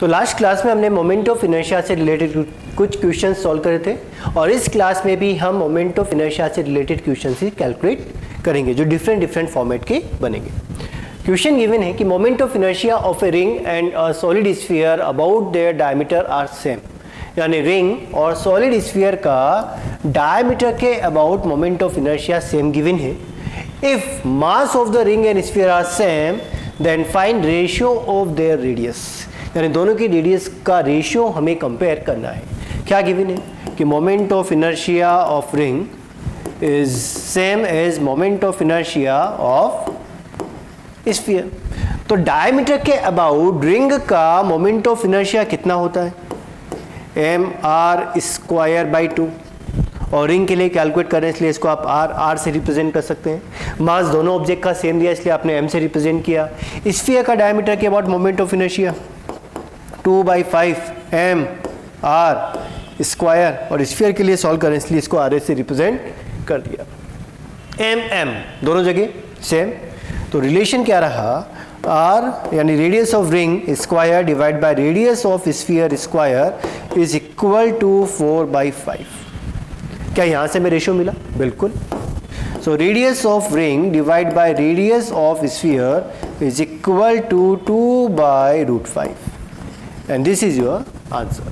तो last class में हमने मोमेंट ऑफ इनर्शिया से रिलेटेड कुछ क्वेश्चन सॉल्व करे थे और इस क्लास में भी हम मोमेंट ऑफ इनर्शिया से रिलेटेड क्वेश्चन ही कैलकुलेट करेंगे जो डिफरेंट फॉर्मेट के बनेंगे। क्वेश्चन गिवन है कि moment of inertia of a ring and a solid sphere about their diameter are same, यानी रिंग और सॉलिड स्फीयर का डायमीटर के about moment of inertia same given है। If mass of the ring and sphere are same then find ratio of their radius, यानी दोनों की radius का ratio हमें कंपेयर करना है। क्या गिवन है कि moment of inertia of ring is same as moment of inertia of sphere. तो डायमीटर के अबाउट रिंग का मोमेंट ऑफ इनर्शिया कितना होता है? mr²/2 और रिंग के लिए कैलकुलेट करें इसलिए इसको आप r से रिप्रेजेंट कर सकते हैं। मास दोनों ऑब्जेक्ट का सेम दिया इसलिए आपने m से रिप्रेजेंट किया। स्फीयर का डायमीटर के about moment of inertia 2/5 mr² और स्फीयर के लिए सॉल्व करें इसलिए इसको r से रिप्रेजेंट कर दिया। mm दोनों जगह सेम, तो रिलेशन क्या रहा? r यानी radius of ring square divide by radius of sphere square is equal to 4/5। क्या यहाँ से हमें रेशियो मिला? बिल्कुल। So radius of ring divide by radius of sphere is equal to 2/√5 and this is your answer.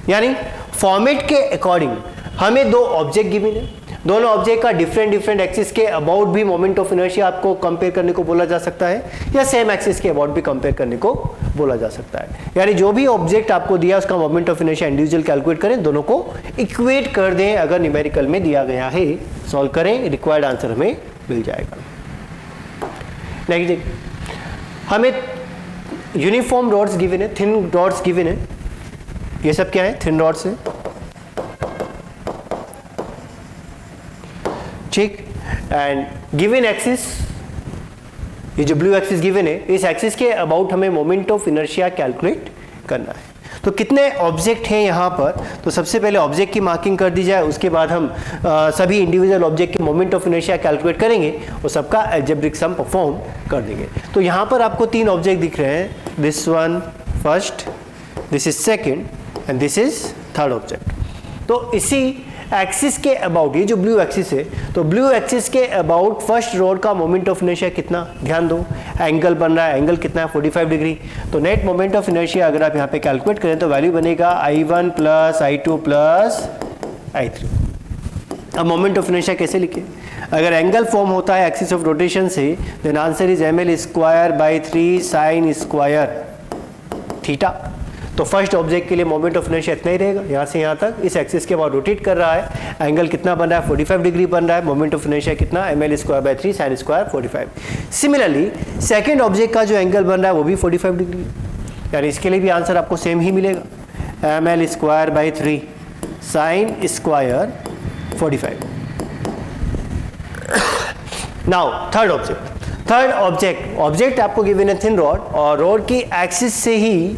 यानी format के according हमें दो ऑब्जेक्ट गिवन है, दोनों ऑब्जेक्ट का डिफरेंट एक्सिस के अबाउट भी मोमेंट ऑफ इनर्शिया आपको कंपेयर करने को बोला जा सकता है या सेम एक्सिस के अबाउट भी कंपेयर करने को बोला जा सकता है। यानी जो भी ऑब्जेक्ट आपको दिया उसका moment of inertia individual calculate करें, दोनों को इक्वेट कर दें अगर न्यूमेरिकल में दिया गया है, सॉल्व करें, रिक्वायर्ड आंसर हमें मिल जाएगा। नेक्स्ट देखिए, हमें यूनिफॉर्म रॉड्स गिवन है, थिन रॉड्स गिवन है। ये सब क्या है? थिन रॉड्स है, ठीक। एंड गिवन एक्सिस, ये जो ब्लू एक्सिस गिवन है, इस एक्सिस के अबाउट हमें मोमेंट ऑफ इनर्शिया कैलकुलेट करना है। तो कितने ऑब्जेक्ट हैं यहाँ पर? तो सबसे पहले ऑब्जेक्ट की मार्किंग कर दी जाए, उसके बाद हम सभी इंडिविजुअल ऑब्जेक्ट के मोमेंट ऑफ इनर्शिया कैलकुलेट करेंगे और सबका अलजेब्रिक सम परफॉर्म कर देंगे। तो यहाँ पर आपको तीन ऑब्जेक्ट दिख रहे हैं, this one first, this is second and this is third object. तो इसी एक्सिस के अबाउट, ये जो ब्लू एक्सिस है, तो ब्लू एक्सिस के अबाउट फर्स्ट रॉड का मोमेंट ऑफ इनर्शिया कितना? ध्यान दो, एंगल बन रहा है, एंगल कितना है? 45 डिग्री। तो नेट मोमेंट ऑफ इनर्शिया अगर आप यहाँ पे कैलकुलेट करें तो वैल्यू बनेगा I1 + I2 + I3। अब मोमेंट ऑफ इनर्शिया कैसे लिखे? अगर एंगल फॉर्म होता है एक्सिस ऑफ रोटेशन से, then answer is ml²/3 sin² theta. तो फर्स्ट ऑब्जेक्ट के लिए मोमेंट ऑफ इनर्शिया इतना ही रहेगा, यहाँ से यहाँ तक इस एक्सिस के बाद रोटेट कर रहा है, एंगल कितना बन रहा है? 45 डिग्री बन रहा है, मोमेंट ऑफ इनर्शिया कितना? ml²/3 sin² 45। Similarly second object का जो एंगल बन रहा है वो भी 45 डिग्री, यानी इसके लिए भी आंसर आपको सेम ही मिलेगा, ml²/3 sin² 45। Now third object आपको गिवन है थिन रॉड और रॉड की एक्सिस से ही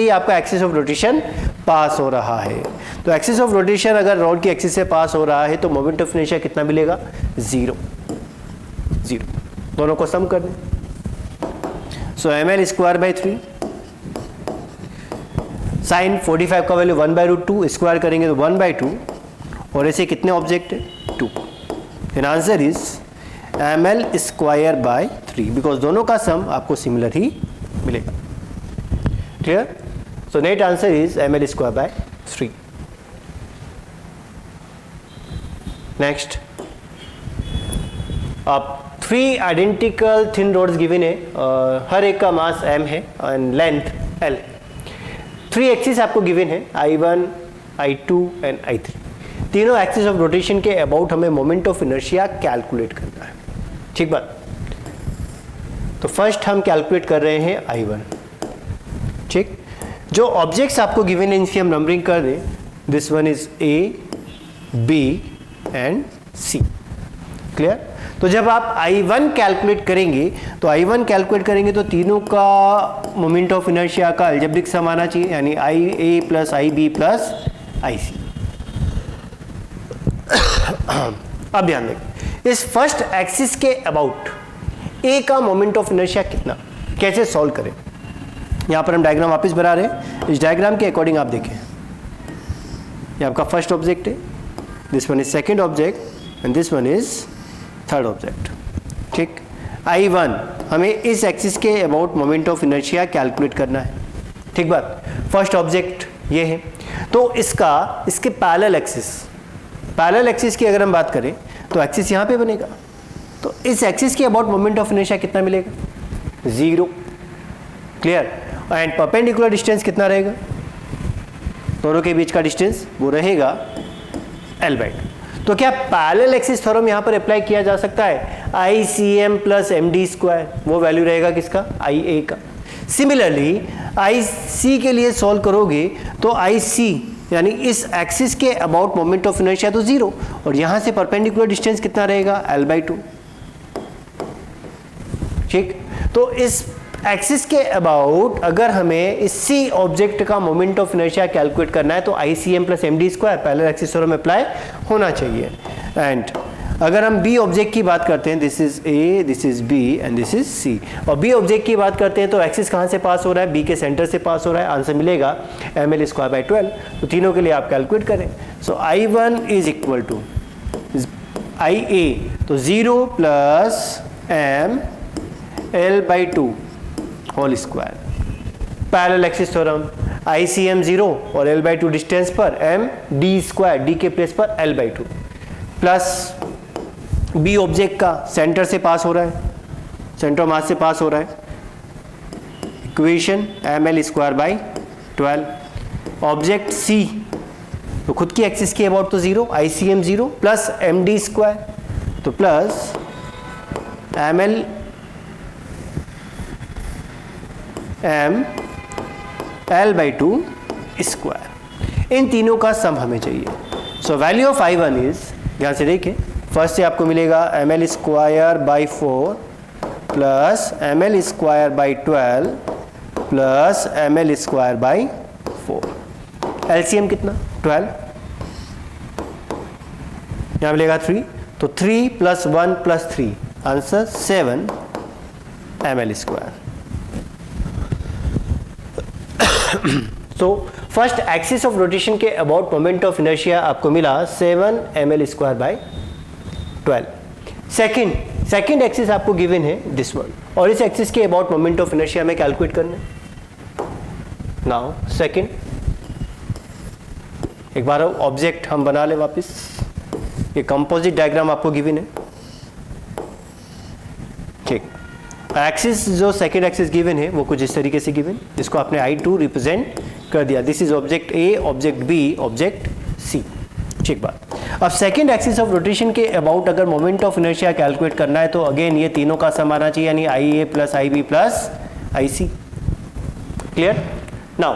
आपका एक्सिस ऑफ रोटेशन पास हो रहा है। तो एक्सिस ऑफ रोटेशन अगर रॉड की एक्सिस से पास हो रहा है तो मोमेंट ऑफ इनर्शिया कितना मिलेगा? 0। दोनों को सम कर दें। सो ml²/3 साइन 45 का वैल्यू 1/√2, स्क्वायर करेंगे तो 1/2 और ऐसे कितने ऑब्जेक्ट है? 2। And answer is ml²/3 because दोनों का सम आपको सिमिलर ही मिलेगा। Clear? So net answer is ml²/3। Next, अब 3 आइडेंटिकल थिन रॉड्स गिवन है, हर एक का मास m है एंड लेंथ l। 3 एक्सिस आपको गिवन है, I1, I2 एंड I3। तीनों एक्सिस ऑफ रोटेशन के अबाउट हमें मोमेंट ऑफ इनर्शिया कैलकुलेट करना है, ठीक बात। तो फर्स्ट हम कैलकुलेट कर रहे हैं I1, ठीक। जो ऑब्जेक्ट्स आपको गिवन है इनकी हम नंबरिंग कर दें, this one is A, B and C। Clear? तो जब आप I1 कैलकुलेट करेंगे तो तीनों का मोमेंट ऑफ इनर्शिया का अलजेब्रिक सम आना चाहिए, यानी IA + IB + IC। अब ध्यान दें, इस फर्स्ट एक्सिस के अबाउट ए का मोमेंट ऑफ इनर्शिया कितना, कैसे सॉल्व करें? यहाँ पर हम डायग्राम वापस बना रहे हैं। इस डायग्राम के अकॉर्डिंग आप देखें, ये आपका फर्स्ट ऑब्जेक्ट है, this one is second object and this one is third object. ठीक, I1 हमें इस एक्सिस के about moment of inertia calculate करना है। ठीक बात, फर्स्ट ऑब्जेक्ट ये है, तो इसके पैरेलल एक्सिस की अगर हम बात करें तो एक्सिस यहाँ पे बनेगा, तो इस एक्सिस के अबाउट मोमेंट ऑफ इनर्शिया कितना मिलेगा? 0। क्लियर? एंड परपेंडिकुलर डिस्टेंस कितना रहेगा? दोनों के बीच का डिस्टेंस वो रहेगा L/2। तो क्या पैरेलल एक्सिस थ्योरम यहाँ पर अप्लाई किया जा सकता है? ICM प्लस MD², वो वैल्यू रहेगा किसका? IA का। सिमिलरली IC के लिए सॉल्व करोगे तो IC यानी इस एक्सिस के अबाउट मोमेंट ऑफ इनर्शिया तो 0, और यहाँ से परपेंडिकुलर डिस्टेंस कितना रहेगा? L/2। ठीक, तो इस एक्सिस के अबाउट अगर हमें इसी ऑब्जेक्ट का मोमेंट ऑफ इनर्शिया कैलकुलेट करना है तो ICM plus MD² parallel axis theorem apply होना चाहिए। एंड अगर हम बी ऑब्जेक्ट की बात करते हैं, this is A, this is B and this is C, और बी ऑब्जेक्ट की बात करते हैं तो एक्सिस कहाँ से पास हो रहा है? बी के सेंटर से पास हो रहा है। आंसर मिलेगा ml²/12। तो तीनों के लिए आप कैलकुलेट करें। So I1 is equal to IA, तो 0 plus ml/2 whole square. Parallel axis theorem, ICM 0 और L/2 डिस्टेंस पर MD², D के प्लेस पर L/2 प्लस बी ऑब्जेक्ट का सेंटर से पास हो रहा है, सेंटर ऑफ मास से पास हो रहा है, इक्वेशन ml²/12। ऑब्जेक्ट C तो खुद की एक्सिस के अबाउट तो 0, ICM 0 प्लस MD², तो प्लस L/2 स्क्वायर। इन तीनों का सम हमें चाहिए। सो वैल्यू ऑफ I1 इज, ध्यान से देखिए, फर्स्ट से आपको मिलेगा ml²/4 plus ml²/12 plus ml²/4। LCM कितना? 12, यहाँ मिलेगा 3, तो 3 plus 1 plus 3, answer 7 ml²। So first axis of rotation के अबाउट मोमेंट ऑफ इनर्शिया आपको मिला 7 ml²/12। सेकेंड एक्सिस आपको गिवन है दिस वन, और इस एक्सिस के अबाउट मोमेंट ऑफ इनर्शिया में कैलकुलेट करना है। नाउ सेकेंड, एक बार ऑब्जेक्ट हम बना ले वापस। ये कंपोजिट डायग्राम आपको गिवन है। ठीक, एक्सिस जो सेकेंड एक्सिस गिवन है वो कुछ इस तरीके से गिवन, जिसको आपने I2 रिप्रेजेंट कर दिया। This is object A, object B, object C। ठीक बात। अब सेकेंड एक्सिस ऑफ रोटेशन के अबाउट अगर मोमेंट ऑफ इनर्शिया कैलकुलेट करना है तो अगेन ये तीनों का सम आना चाहिए, यानी IA plus IB plus IC। Clear? Now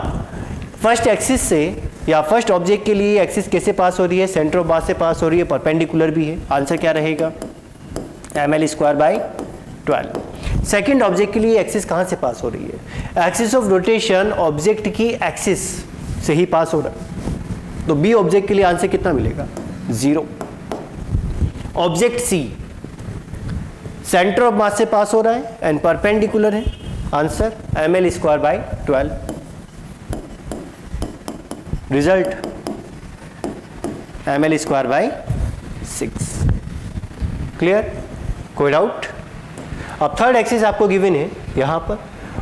first axis से या फर्स्ट ऑब्जेक्ट के लिए एक्सिस कैसे पास हो रही है? सेंटर ऑफ मास से पास हो रही है, परपेंडिकुलर भी है। आंसर क्या रहेगा? ml²/12। सेकेंड ऑब्जेक्ट के लिए एक्सिस कहाँ से पास हो रही है? एक्सिस ऑफ रोटेशन ऑब्जेक्ट की एक्सिस से ही पास हो रहा है, तो बी ऑब्जेक्ट के लिए आंसर कितना मिलेगा? 0। Object C centre of mass से पास हो रहा है एंड परपेंडिकुलर है, answer ml²/12। Result ml²/6। Clear? कोई डाउट? अब थर्ड एक्सिस आपको गिवन है यहाँ पर,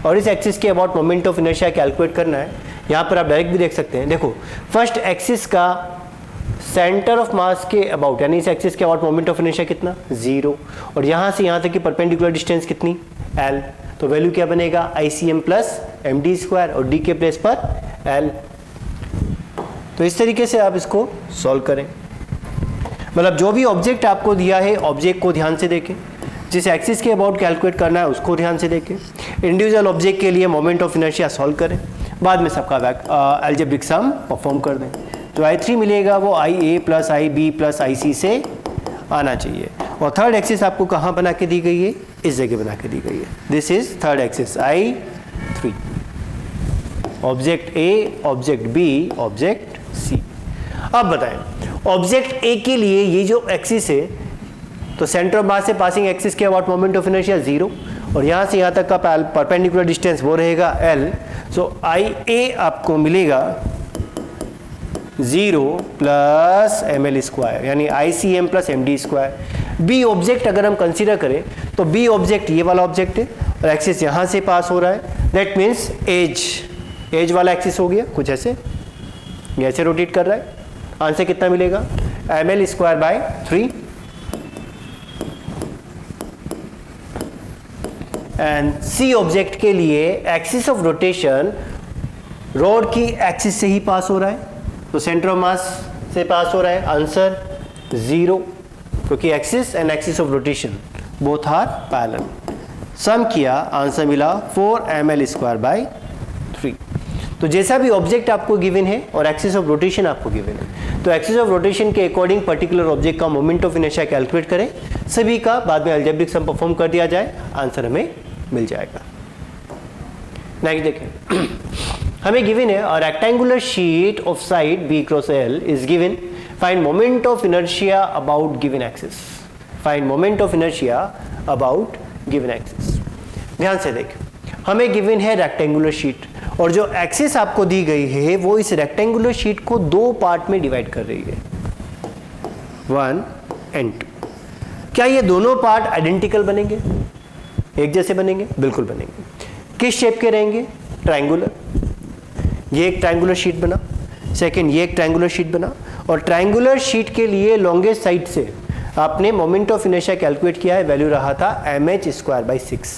और इस एक्सिस के about moment of inertia calculate करना है। यहाँ पर आप डायरेक्ट भी देख सकते हैं। देखो, फर्स्ट एक्सिस का सेंटर ऑफ मास के अबाउट, यानी इस एक्सिस के अबाउट मोमेंट ऑफ इनर्शिया कितना? 0, और यहाँ से यहाँ तक की परपेंडिकुलर डिस्टेंस कितनी? L। तो वैल्यू क्या बनेगा? ICM प्लस MD² और D के प्लेस पर L। तो इस तरीके से आप इसको सॉल्व करें। मतलब जो भी ऑब्जेक्ट आपको दिया है, ऑब्जेक्ट को ध्यान से देखें, जिस एक्सिस के अबाउट कैलकुलेट करना है उसको ध्यान से देखें, इंडिविजुअल ऑब्जेक्ट के लिए मोमेंट ऑफ इनर्शिया सॉल्व करें, बाद में सबका अलजेब्रिक सम परफॉर्म कर दें। जो I3 मिलेगा वो IA plus IB plus IC से आना चाहिए। और थर्ड एक्सिस आपको कहाँ बना के दी गई है? इस जगह बना के दी गई है। This is third axis I3, object A, object B, object C। अब बताएं, ऑब्जेक्ट A के लिए ये जो एक्सिस है, तो सेंटर ऑफ मास से पासिंग एक्सिस के अबाउट मोमेंट ऑफ इनर्शिया 0, और यहाँ से यहाँ तक का परपेंडिकुलर डिस्टेंस वो रहेगा L। सो आई ए आपको मिलेगा 0 प्लस एम एल स्क्वायर, यानी I C M plus M D square. B object अगर हम कंसीडर करें तो बी ऑब्जेक्ट ये वाला ऑब्जेक्ट है और एक्सिस यहाँ से पास हो रहा है, दैट मीन्स एज वाला एक्सिस हो गया, कुछ ऐसे ये ऐसे रोटेट कर रहा है। आंसर कितना मिलेगा? M L square by 3। And C object के लिए एक्सिस ऑफ रोटेशन रॉड की एक्सिस से ही पास हो रहा है, तो सेंटर ऑफ मास से पास हो रहा है। आंसर 0, क्योंकि axis and axis of rotation both are parallel. Sum किया, आंसर मिला 4 ml स्क्वायर बाय 3। तो जैसा भी ऑब्जेक्ट आपको गिवन है और एक्सिस ऑफ रोटेशन आपको गिवन है, तो एक्सिस ऑफ रोटेशन के अकॉर्डिंग पर्टिकुलर ऑब्जेक्ट का मोमेंट ऑफ इनर्शिया कैलकुलेट करें, सभी का बाद में अलजेब्रिक सम परफॉर्म कर दिया जाए, आंसर हमें मिल जाएगा। नेक्स्ट देखें, हमें गिवन है और rectangular sheet of side b cross l is given, find moment of inertia about given axis. Find moment of inertia about given axis. ध्यान से देख, हमें गिवन है रेक्टेंगुलर शीट और जो एक्सिस आपको दी गई है वो इस रेक्टेंगुलर शीट को 2 पार्ट में डिवाइड कर रही है, 1 and 2। क्या ये दोनों पार्ट आइडेंटिकल बनेंगे, एक जैसे बनेंगे? बिल्कुल बनेंगे। किस शेप के रहेंगे? ट्रायंगुलर। ये एक ट्रायंगुलर शीट बना, सेकंड ये एक ट्रायंगुलर शीट बना, और ट्रायंगुलर शीट के लिए लॉन्गेस्ट साइड से आपने मोमेंट ऑफ इनर्शिया कैलकुलेट किया है, वैल्यू रहा था mh स्क्वायर बाई 6।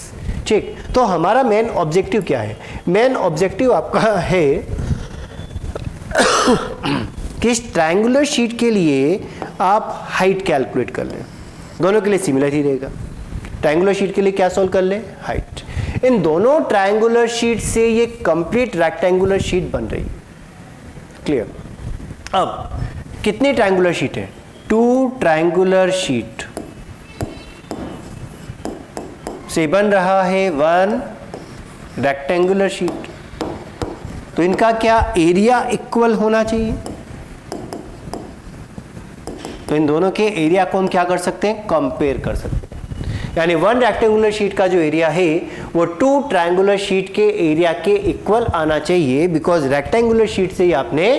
ठीक, तो हमारा मेन ऑब्जेक्टिव क्या है? मेन ऑब्जेक्टिव आपका है कि इस ट्रायंगुलर शीट के लिए आप हाइट कैलकुलेट कर लें, दोनों के लिए सिमिलर ही रहेगा। ट्रायंगुलर शीट के लिए क्या सॉल्व कर लें? हाइट। इन दोनों ट्रायंगुलर शीट से ये कंप्लीट रेक्टेंगुलर शीट बन रही है। क्लियर? अब कितनी ट्रायंगुलर शीट है? 2 ट्रायंगुलर शीट से बन रहा है 1 रेक्टेंगुलर शीट। तो इनका क्या एरिया इक्वल होना चाहिए? तो इन दोनों के एरिया को हम क्या कर सकते हैं? कंपेयर कर सकते हैं। यानी 1 रेक्टेंगुलर शीट का जो एरिया है वो 2 ट्रायंगुलर शीट के एरिया के इक्वल आना चाहिए, बिकॉज रेक्टेंगुलर शीट से ही आपने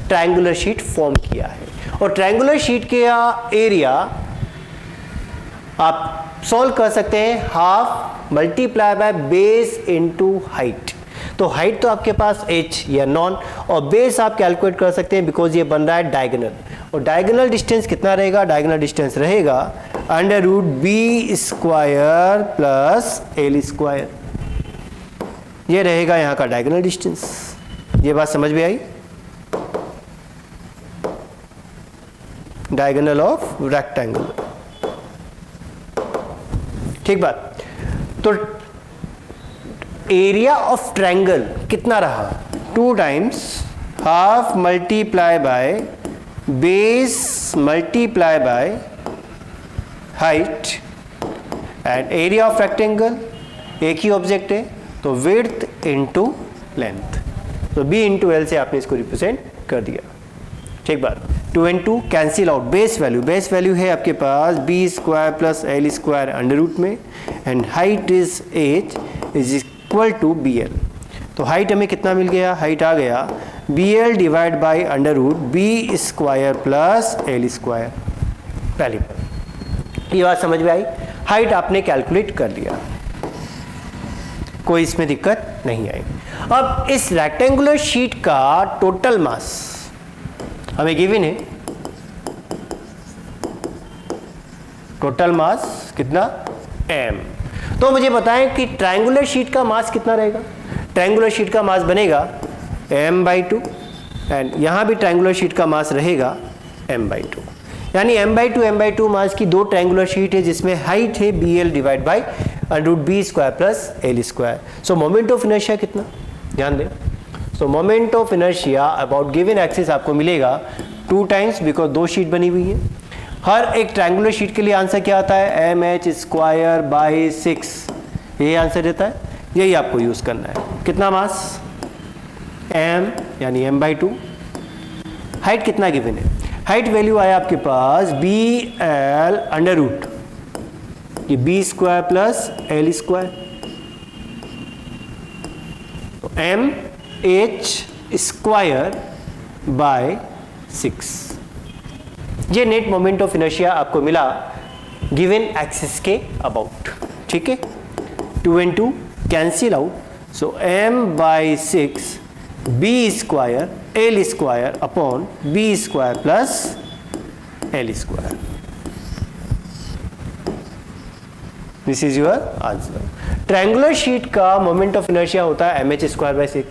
ट्रायंगुलर शीट फॉर्म किया है। और ट्रायंगुलर शीट के एरिया आप सॉल्व कर सकते हैं half multiply by base into height. तो हाइट तो आपके पास h या नॉन, और बेस आप कैलकुलेट कर सकते हैं बिकॉज ये बन रहा है डायगोनल, और डायगोनल डिस्टेंस कितना रहेगा? डायगोनल डिस्टेंस रहेगा under root B square plus L square. ये रहेगा यहाँ का डायगोनल डिस्टेंस। ये बात समझ में आई? Diagonal of rectangle. ठीक बात। तो एरिया ऑफ ट्रायंगल कितना रहा? 2 times half multiply by base multiply by height and area of rectangle एक ही ऑब्जेक्ट है, तो विड्थ इनटू लेंथ। तो b इंटू एल से आपने इसको रिप्रेजेंट कर दिया। ठीक बात। 2 and 2 cancel out. Base value है आपके पास b square plus L square under root में, and height is h is equal to bl। तो हाइट हमें कितना मिल गया? हाइट आ गया bl divide by under root b square plus L square. पहली बात, ये बात समझ में आई? हाइट आपने कैलकुलेट कर लिया, कोई इसमें दिक्कत नहीं आई। अब इस रेक्टेंगुलर शीट का टोटल मास हमें गिवन है। टोटल मास कितना? m। तो मुझे बताएं कि ट्रायंगुलर शीट का मास कितना रहेगा? ट्रायंगुलर शीट का मास बनेगा m/2, एंड यहां भी ट्रायंगुलर शीट का मास रहेगा m/2। यानी m/2 मास की 2 ट्रायंगुलर शीट है जिसमें हाइट है bl divide by root B square plus L square. So moment of inertia कितना? ध्यान दें। So moment of inertia about given axis आपको मिलेगा 2 टाइम्स, बिकॉज 2 शीट बनी हुई है। हर एक ट्रायंगुलर शीट के लिए आंसर क्या आता है? mh square by 6। ये आंसर देता है, यही आपको यूज करना है। कितना मास? m, यानी m/2। हाइट कितना गिवन है? हाइट वैल्यू आया आपके पास bl अंडर रूट ये b square plus L square. तो m h स्क्वायर बाय 6। ये नेट मोमेंट ऑफ इनर्शिया आपको मिला गिवन एक्सिस के अबाउट। ठीक है, 2 and 2 cancel out, so m by 6 b square l square upon b square plus l square. This is your answer. Triangular sheet का moment of inertia होता है mh square by 6।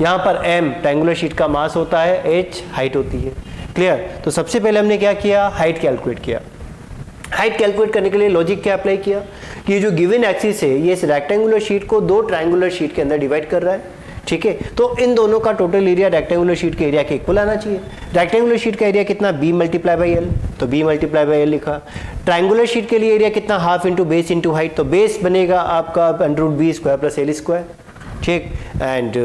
यहाँ पर m triangular sheet का मास होता है, h height होती है। क्लियर? तो सबसे पहले हमने क्या किया, हाइट कैलकुलेट किया। हाइट कैलकुलेट करने के लिए लॉजिक क्या अप्लाई किया कि ये जो गिवन एक्सिस है ये इस रेक्टेंगुलर शीट को दो ट्रायंगुलर शीट के अंदर डिवाइड कर रहा है। ठीक है, तो इन दोनों का टोटल एरिया रेक्टेंगुलर शीट के एरिया के इक्वल आना चाहिए। रेक्टेंगुलर शीट का एरिया कितना, b मल्टीप्लाई बाई एल, तो b मल्टीप्लाई बाई एल लिखा। ट्रायंगुलर शीट के लिए एरिया कितना, half into base into height, तो बेस बनेगा आपका under root B square plus L square. ठीक, एंड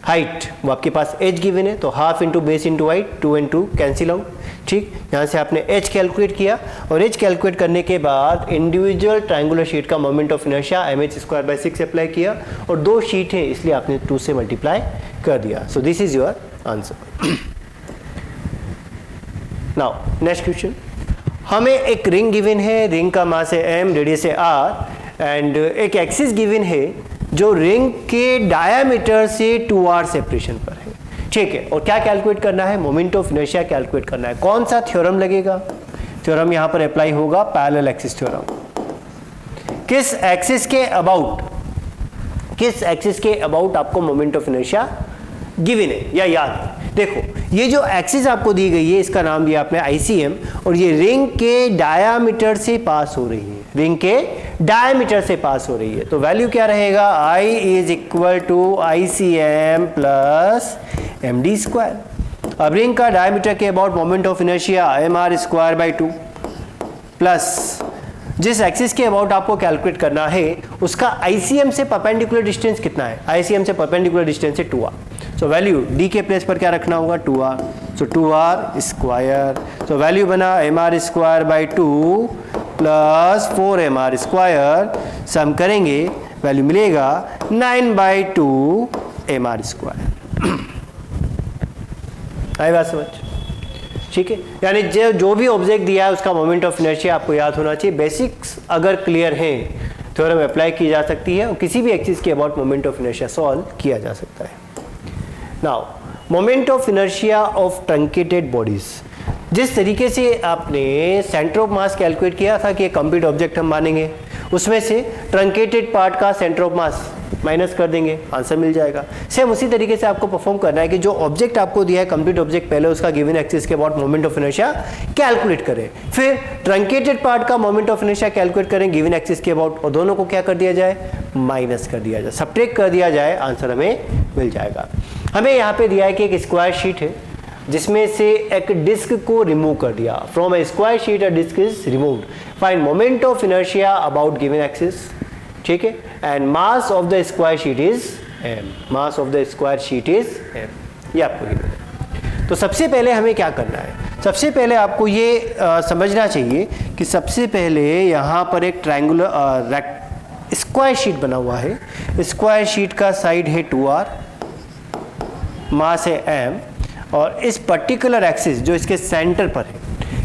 हाइट वो आपके पास h गिवन है, तो half into base into height, 2 and 2 cancel out. ठीक, यहाँ से आपने h कैलकुलेट किया और h कैलकुलेट करने के बाद इंडिविजुअल ट्रायंगुलर शीट का moment of inertia mh square by 6 apply किया और दो शीट है इसलिए आपने 2 से मल्टीप्लाई कर दिया। सो this is your answer. Now next question, हमें एक रिंग गिवन है, रिंग का मास है m, रेडियस है r एंड एक एक्सिस गिवन है जो रिंग के डायामीटर से 2r सेपरेशन पर है। ठीक है, और क्या कैलकुलेट करना है, मोमेंट ऑफ इनर्शिया कैलकुलेट करना है। कौन सा थ्योरम लगेगा, थ्योरम यहां पर अप्लाई होगा पैरेलल एक्सिस थ्योरम। किस एक्सिस के अबाउट आपको मोमेंट ऑफ इनर्शिया गिवन है या याद है। देखो ये जो एक्सिस आपको दी गई है इसका नाम दिया आपने ICM और ये रिंग के डायामीटर से पास हो रही है, रिंग के डायमीटर से पास हो रही है। तो वैल्यू क्या रहेगा, I is equal to ICM plus MD square. अब रिंग का डायमीटर के about moment of inertia MR square by 2 plus जिस एक्सिस के अबाउट आपको कैलकुलेट करना है उसका ICM से परपेंडिकुलर डिस्टेंस कितना है, ICM से परपेंडिकुलर डिस्टेंस है 2r। सो वैल्यू d के प्लेस पर क्या रखना होगा, 2r, so 2r square. So value बना MR स्क्वायर बाई 2 प्लस 4MR स्क्वायर, सम करेंगे वैल्यू मिलेगा 9/2 MR स्क्वायर। आई बात समझ? ठीक है, यानी जो भी ऑब्जेक्ट दिया है उसका मोमेंट ऑफ इनर्शिया आपको याद होना चाहिए। बेसिक्स अगर क्लियर है थ्योरम अप्लाई की जा सकती है और किसी भी एक्सिस के about moment of inertia solve किया जा सकता है। Now moment of inertia of truncated bodies, जिस तरीके से आपने सेंटर ऑफ मास कैलकुलेट किया था कि एक कंप्लीट ऑब्जेक्ट हम मानेंगे, उसमें से ट्रंकेटेड पार्ट का सेंटर ऑफ मास माइनस कर देंगे, आंसर मिल जाएगा। सेम उसी तरीके से आपको परफॉर्म करना है कि जो ऑब्जेक्ट आपको दिया है कंप्लीट ऑब्जेक्ट, पहले उसका गिवन एक्सिस के about moment of inertia calculate करें, फिर ट्रंकेटेड पार्ट का मोमेंट ऑफ इनर्शिया कैलकुलेट करें गिवन एक्सिस के अबाउट और दोनों को क्या कर दिया जाए, माइनस कर दिया जाए, सब्ट्रैक्ट कर दिया जाए, आंसर हमें मिल जाएगा। हमें यहाँ पे दिया है कि एक स्क्वायर शीट है जिसमें से एक डिस्क को रिमूव कर दिया। From a square sheet a disc is removed, find moment of inertia about given axis. ठीक है, and mass of the square sheet is m, mass of the square sheet is m, ये आपको given है। तो सबसे पहले हमें क्या करना है, सबसे पहले आपको ये समझना चाहिए कि सबसे पहले यहाँ पर एक ट्रायंगुलर स्क्वायर शीट बना हुआ है। स्क्वायर शीट का साइड है 2r, मास है m और इस पर्टिकुलर एक्सिस जो इसके सेंटर पर है,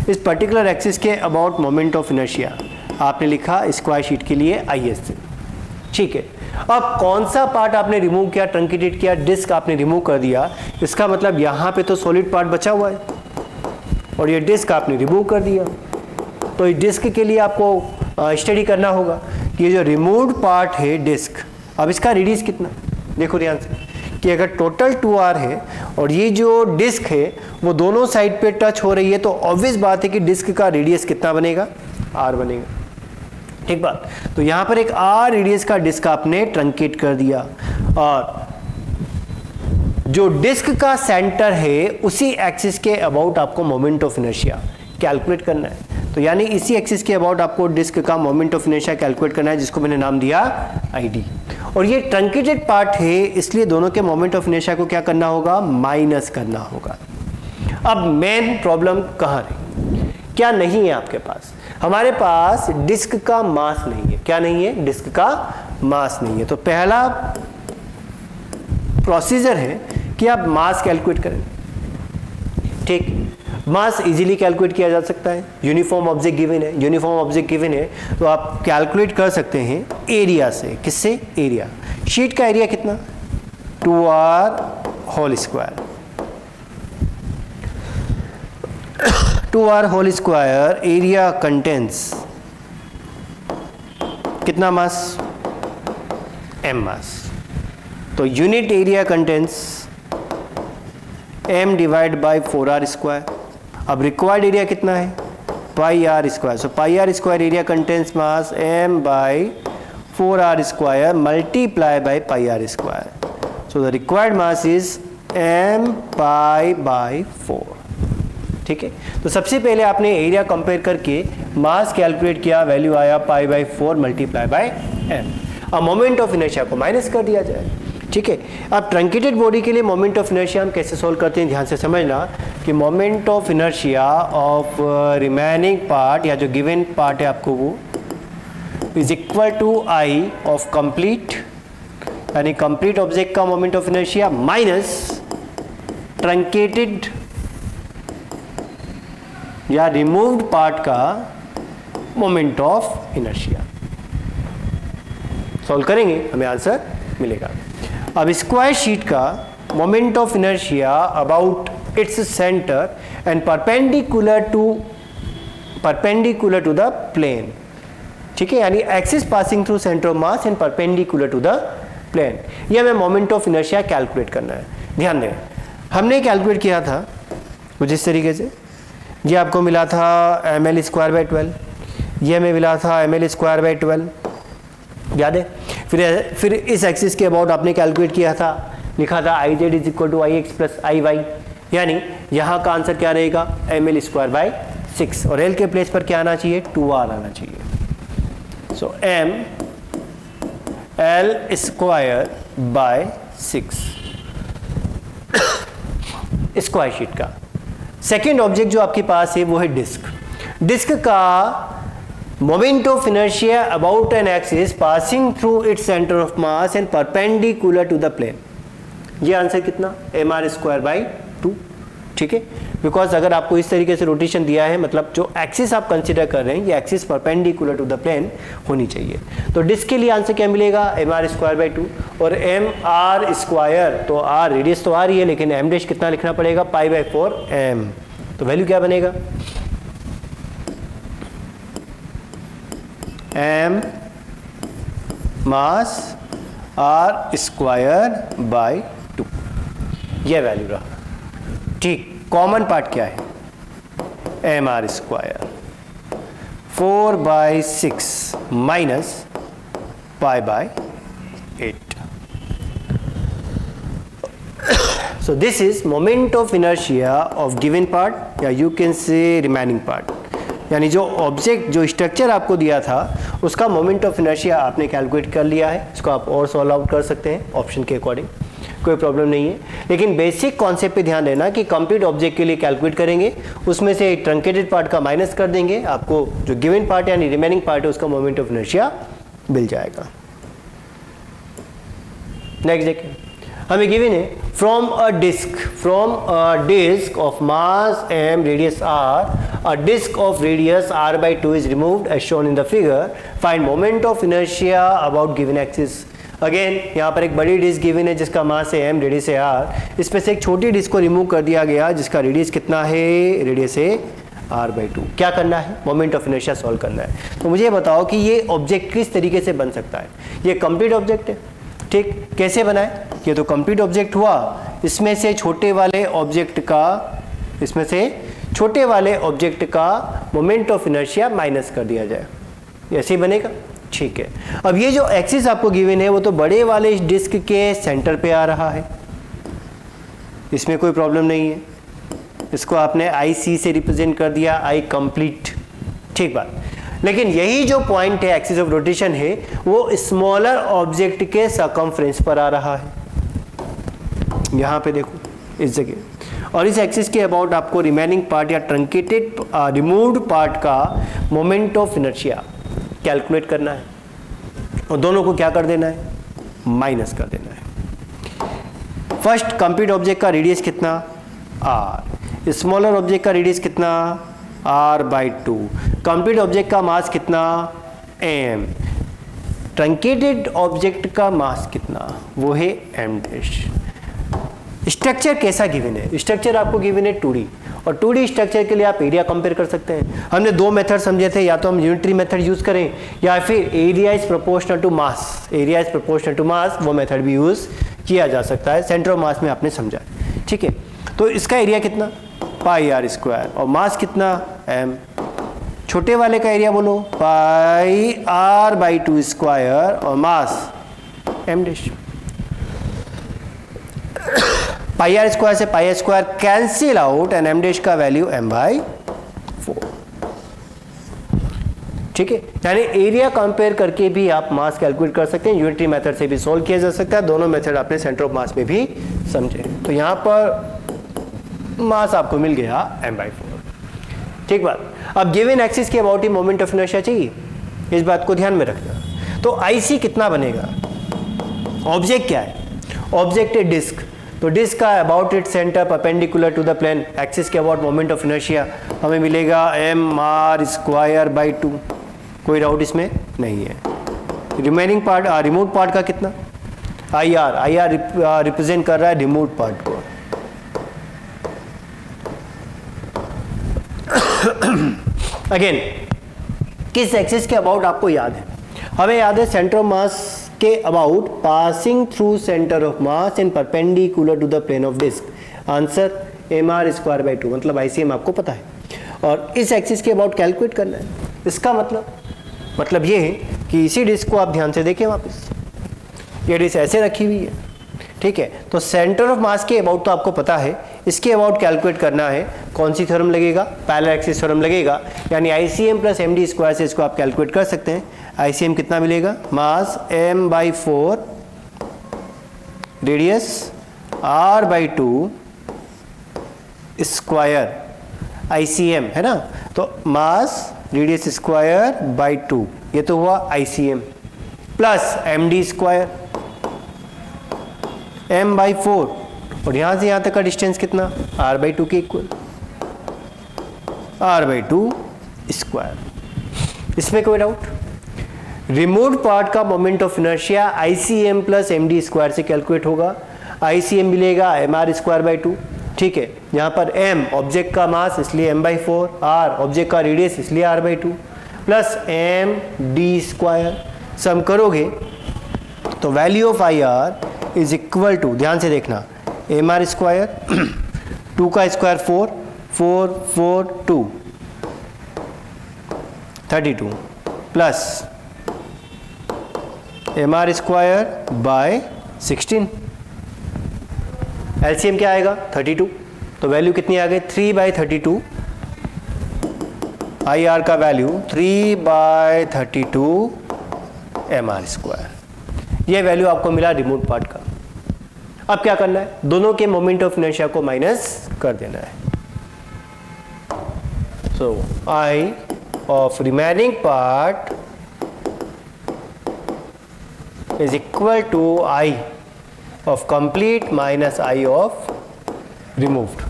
इस पर्टिकुलर एक्सिस के अबाउट मोमेंट ऑफ इनर्शिया आपने लिखा स्क्वायर शीट के लिए IS। ठीक है, अब कौन सा पार्ट आपने रिमूव किया, ट्रंकेटेड किया, डिस्क आपने रिमूव कर दिया, इसका मतलब यहाँ पे तो सॉलिड पार्ट बचा हुआ है और ये डिस्क आपने रिमूव कर दिया। तो इस डिस्क के लिए आपको स्टडी करना होगा कि ये जो रिमूव्ड पार्ट है डिस्क, अब इसका रेडियस कितना, देखो ध्यान से कि अगर टोटल 2r है और ये जो डिस्क है वो दोनों साइड पे टच हो रही है तो ऑब्वियस बात है कि डिस्क का रेडियस कितना बनेगा, r बनेगा। ठीक बात, तो यहाँ पर एक r रेडियस का डिस्क आपने ट्रंकेट कर दिया और जो डिस्क का सेंटर है उसी एक्सिस के अबाउट आपको मोमेंट ऑफ इनर्शिया कैलकुलेट करना है। तो यानी इसी एक्सिस के अबाउट आपको डिस्क का मोमेंट ऑफ इनर्शिया कैलकुलेट करना है, जिसको मैंने नाम दिया ID। और ये ट्रंकेटेड पार्ट है इसलिए दोनों के मोमेंट ऑफ इनर्शिया को क्या करना होगा, माइनस करना होगा। अब मेन प्रॉब्लम कहाँ रही, क्या नहीं है आपके पास, हमारे पास डिस्क का मास नहीं है। क्या नहीं है, डिस्क का मास नहीं है। तो पहला प्रोसीजर है कि आप मास कैलकुलेट करें। ठीक, मास इजीली कैलकुलेट किया जा सकता है। यूनिफॉर्म ऑब्जेक्ट गिवन है, यूनिफॉर्म ऑब्जेक्ट गिवन है तो आप कैलकुलेट कर सकते हैं एरिया से। किससे? एरिया। शीट का एरिया कितना? 2r whole square. 2r whole square area contains कितना मास? m mass. तो unit area contains m divide by 4r square. अब रिक्वायर्ड एरिया कितना है? Pi R square. So pi R square area contains mass m by 4r square multiply by pi R square. So the required mass is m pi by 4। ठीक है, तो सबसे पहले आपने area compare करके मास calculate किया, वैल्यू आया पाई by 4 multiply by m। अब मोमेंट ऑफ इनर्शिया को माइनस कर दिया जाए। ठीक है, अब ट्रंकेटेड बॉडी के लिए मोमेंट ऑफ इनर्शिया हम कैसे सोल्व करते हैं, ध्यान से समझना कि moment of inertia of remaining part या जो गिवन पार्ट है आपको वो is equal to I of complete, यानी कंप्लीट ऑब्जेक्ट का moment of inertia minus truncated या रिमूव्ड पार्ट का मोमेंट ऑफ इनर्शिया। सॉल्व करेंगे हमें आंसर मिलेगा। अब स्क्वायर शीट का moment of inertia about its centre and perpendicular to the plane. ठीक है, यानी axis passing through centre of mass and perpendicular to the plane. ये हमें मोमेंट ऑफ इनर्शिया कैलकुलेट करना है। ध्यान दें, हमने कैलकुलेट किया था कुछ इस तरीके से। ये आपको मिला था ml स्क्वायर बाई 12, ये हमें मिला था ml स्क्वायर बाई 12, याद है। फिर इस एक्सिस के अबाउट आपने कैलकुलेट किया था, लिखा था I Z is equal to I X plus I Y, यानी यहाँ का आंसर क्या रहेगा? ml स्क्वायर बाई 6 और l के प्लेस पर क्या आना चाहिए? 2r आना चाहिए। So m l square by 6 square sheet का। सेकेंड ऑब्जेक्ट जो आपके पास है वो है डिस्क। डिस्क का moment of inertia about an axis passing through its centre of mass and perpendicular to the plane. ये आंसर कितना? mr square by 2। ठीक है, बिकॉज अगर आपको इस तरीके से रोटेशन दिया है, मतलब जो एक्सिस आप कंसिडर कर रहे हैं ये axis perpendicular to the plane होनी चाहिए। तो डिस्क के लिए आंसर क्या मिलेगा? mr स्क्वायर बाई 2 और mr स्क्वायर, तो r रेडियस तो आ रही है लेकिन m डैश कितना लिखना पड़ेगा? पाई बाई 4 m। तो वैल्यू क्या बनेगा? m mass r square by 2, यह वैल्यू रहा। ठीक, कॉमन पार्ट क्या है? mr square 4 by 6 minus pi by 8। So this is moment of inertia of given part, या you can say remaining part, यानी जो ऑब्जेक्ट, जो स्ट्रक्चर आपको दिया था उसका मोमेंट ऑफ इनर्शिया आपने कैलकुलेट कर लिया है। इसको आप और सॉल्व आउट कर सकते हैं ऑप्शन के अकॉर्डिंग, कोई प्रॉब्लम नहीं है। लेकिन बेसिक कॉन्सेप्ट पे ध्यान देना कि कंप्लीट ऑब्जेक्ट के लिए कैलकुलेट करेंगे, उसमें से ट्रंकेटेड पार्ट का माइनस कर देंगे, आपको जो गिवन पार्ट यानी रिमेनिंग पार्ट है उसका मोमेंट ऑफ इनर्शिया मिल जाएगा। नेक्स्ट देखिए, हमें गिवन है from a disc of mass m radius r, a disk of radius r by 2 is removed as shown in the figure. Find moment of inertia about given axis. Again यहाँ पर एक बड़ी disc given है जिसका मास है m, radius है r। इसमें से एक छोटी डिस्क को रिमूव कर दिया गया जिसका रेडियस कितना है? रेडियस है r by 2। क्या करना है? मोमेंट ऑफ इनर्शिया सॉल्व करना है। तो मुझे बताओ कि ये ऑब्जेक्ट किस तरीके से बन सकता है? ये कंप्लीट ऑब्जेक्ट है। ठीक, कैसे बनाए? ये तो कंप्लीट ऑब्जेक्ट हुआ, इसमें से छोटे वाले ऑब्जेक्ट का मोमेंट ऑफ इनर्शिया माइनस कर दिया जाए, ऐसे ही बनेगा। ठीक है, अब ये जो एक्सिस आपको गिवन है वो तो बड़े वाले डिस्क के सेंटर पे आ रहा है, इसमें कोई प्रॉब्लम नहीं है। इसको आपने आई सी से रिप्रेजेंट कर दिया, आई कंप्लीट। ठीक बात, लेकिन यही जो पॉइंट है एक्सिस ऑफ रोटेशन है वो स्मॉलर ऑब्जेक्ट के सर्कमफ्रेंस पर आ रहा है, यहाँ पे देखो इस जगह। और इस एक्सिस के अबाउट आपको रिमेनिंग पार्ट या ट्रंकेटेड रिमूव्ड पार्ट का मोमेंट ऑफ इनर्शिया कैलकुलेट करना है और दोनों को क्या कर देना है? माइनस कर देना है। फर्स्ट कंप्लीट ऑब्जेक्ट का रेडियस कितना r, स्मॉलर ऑब्जेक्ट का रेडियस कितना r/2, कंप्लीट ऑब्जेक्ट का मास कितना m, ट्रंकेटेड ऑब्जेक्ट का मास कितना वो है m डैश। स्ट्रक्चर कैसा गिवन है? स्ट्रक्चर आपको गिवन है 2D, और 2D स्ट्रक्चर के लिए आप एरिया कंपेयर कर सकते हैं। हमने दो मेथड समझे थे, या तो हम यूनिटरी मेथड यूज करें या फिर area is proportional to mass, area is proportional to mass, वो मेथड भी यूज किया जा सकता है। सेंटर ऑफ मास में आपने समझा, ठीक है। तो इसका एरिया कितना πr², और मास कितना m। छोटे वाले का एरिया बोलो πr/2² और मास m डैश। πr² से πr² cancel out and m dash का वैल्यू m/4, ठीक है। यानी एरिया कंपेयर करके भी आप मास कैलकुलेट कर सकते हैं, यूनिटरी मेथड से भी सॉल्व किया जा सकता है। दोनों मेथड आपने सेंटर ऑफ मास में भी समझे। तो यहाँ पर मास आपको मिल गया m/4, ठीक बात। अब गिवन एक्सिस के about he moment of inertia चाहिए, इस बात को ध्यान में रखना। तो IC कितना बनेगा? ऑब्जेक्ट क्या है? ऑब्जेक्ट है डिस्क, तो डिस्क का about it centre perpendicular to the plane axis के अबाउट मोमेंट ऑफ इनर्शिया हमें मिलेगा mr²/2। कोई डाउट इसमें नहीं है। रिमेनिंग पार्ट, रिमोट पार्ट का कितना? IR रिप्रेजेंट कर रहा है रिमोट पार्ट को। अगेन किस एक्सिस के अबाउट आपको याद है? हमें याद है सेंटर ऑफ मास के about passing through centre of mass and perpendicular to the plane of disc. Answer mr²/2, मतलब ICM आपको पता है, और इस एक्सिस के अबाउट कैलकुलेट करना है। इसका मतलब ये है कि इसी डिस्क को आप ध्यान से देखें वापस, ये डिस्क ऐसे रखी हुई है, ठीक है। तो सेंटर ऑफ मास के अबाउट तो आपको पता है, इसके अबाउट कैलकुलेट करना है। कौन सी थ्योरम लगेगा? पैरेलल एक्सिस थ्योरम लगेगा, यानी ICM + MD² से इसको आप कैलकुलेट कर सकते हैं। ICM कितना मिलेगा? मास m/4, radius r/2 square, ICM है ना। तो मास रेडियस स्क्वायर/2, ये तो हुआ ICM, प्लस MD², m/4, और यहां से यहां तक का डिस्टेंस कितना? r/2 के इक्वल, r/2 स्क्वायर। इसमें कोई डाउट? रिमोट पार्ट का moment of inertia ICM + MD² से कैलकुलेट होगा। ICM मिलेगा mr²/2, ठीक है। यहाँ पर m ऑब्जेक्ट का मास इसलिए m/4, r ऑब्जेक्ट का रेडियस इसलिए r/2, प्लस MD²। सम करोगे तो value of IR is equal to, ध्यान से देखना, mr², 2 का स्क्वायर 4, 4 4 2 32, प्लस mr²/16। LCM क्या आएगा? 32, तो वैल्यू कितनी आ गई? 3/32। IR का वैल्यू 3/32 mr²। ये वैल्यू आपको मिला रिमोट पार्ट का। अब क्या करना है? दोनों के मोमेंट ऑफ इनर्शिया को माइनस कर देना है। सो I of remaining part is equal to I of complete minus I of removed।